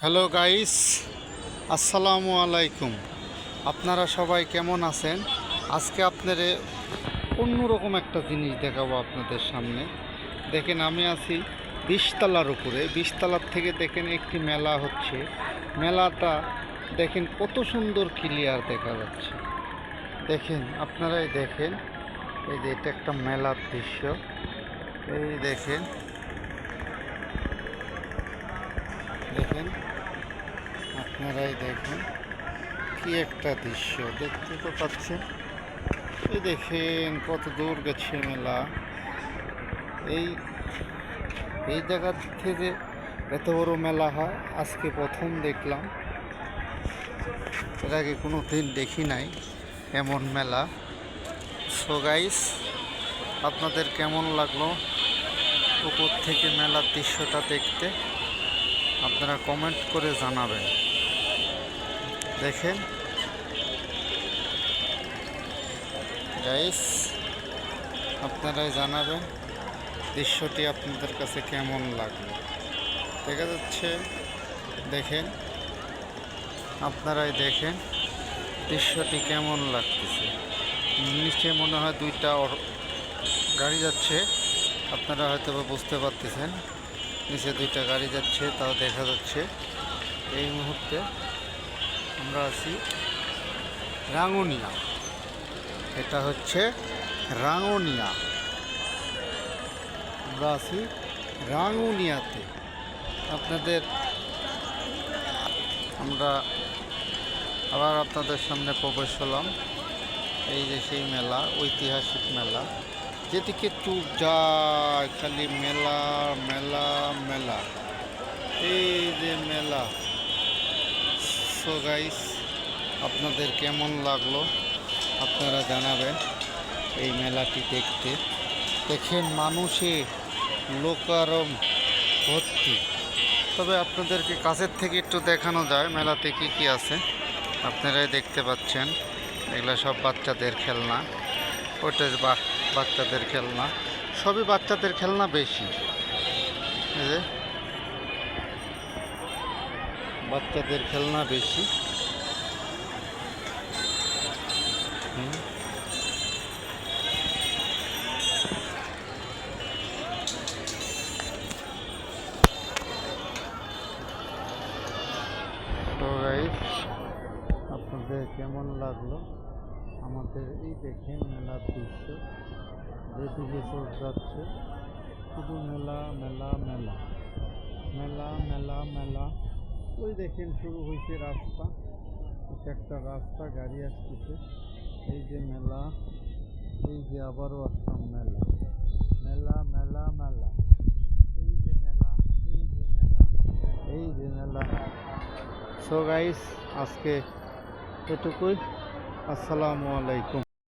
Hello guys, আসসালামু আলাইকুম। আপনারা সবাই কেমন আছেন? আজকে আপনাদের অন্যরকম একটা জিনিস দেখাবো আপনাদের সামনে। দেখেন, আমি আছি 20 তলার উপরে। 20 তলার থেকে দেখেন একটি মেলা হচ্ছে। মেলাটা দেখেন কত সুন্দর ক্লিয়ার দেখা যাচ্ছে। দেখেন, আপনারাই দেখেন, এই যে এটা একটা মেলার দৃশ্য। এই দেখেন দেখেন আপনারাই দেখেন কি একটা দৃশ্য দেখতে তো পাচ্ছেন। এই দেখেন কত দূর গেছে মেলা। এই এই জায়গা থেকে এত বড় মেলা হয় আজকে প্রথম দেখলাম। এর আগে কোনো দিন দেখি নাই এমন মেলা। সো গাইস, আপনাদের কেমন লাগলো উপর থেকে মেলার দৃশ্যটা দেখতে? আপনারা কমেন্ট করে জানাবেন। দেখেন গাইস, আপনারাই জানাবেন দৃশ্যটি আপনাদের কাছে কেমন লাগলো। দেখা যাচ্ছে, দেখেন, আপনারাই দেখেন দৃশ্যটি কেমন লাগতেছে। নিচে মনে হয় দুইটা গাড়ি যাচ্ছে, আপনারা হয়তো বুঝতে পারতেছেন। নিচে দুইটা গাড়ি যাচ্ছে, তাও দেখা যাচ্ছে। এই মুহূর্তে আমরা আছি রাঙ্গুনিয়া। এটা হচ্ছে রাঙ্গুনিয়া। আমরা আছি রাঙ্গুনিয়াতে। আমরা আবার আপনাদের সামনে প্রবেশ হলাম। এই যে সেই মেলা, ঐতিহাসিক মেলা, যেদিকে চুপ যায় খালি মেলা মেলা মেলা। এই যে মেলা। সো গাইস, আপনাদের কেমন লাগলো আপনারা জানাবেন এই মেলাটি দেখতে। দেখেন মানুষে লোকারম ভর্তি। তবে আপনাদেরকে কাছের থেকে একটু দেখানো যায় মেলাতে কি কি আছে। আপনারাই দেখতে পাচ্ছেন, এগুলো সব বাচ্চাদের খেলনা। ওটা বাচ্চাদের খেলনা, সবই বাচ্চাদের খেলনা বেশি। এই যে বাচ্চাদের খেলনা বেশি। তো গাইস, আপনাদের কেমন লাগলো আমাদের এই দেখেন মেলার দৃশ্য? যেদিকে চোখ যাচ্ছে শুধু মেলা মেলা মেলা মেলা মেলা মেলা। ওই দেখেন শুরু হয়েছে রাস্তা, এটা একটা রাস্তা, গাড়ি আসতেছে। এই যে মেলা, এই যে আবারও আসলাম মেলা মেলা মেলা মেলা। এই যে মেলা, এই যে মেলা, এই যে মেলা। সো গাইস, আজকে এটুকুই। আসসালামু আলাইকুম।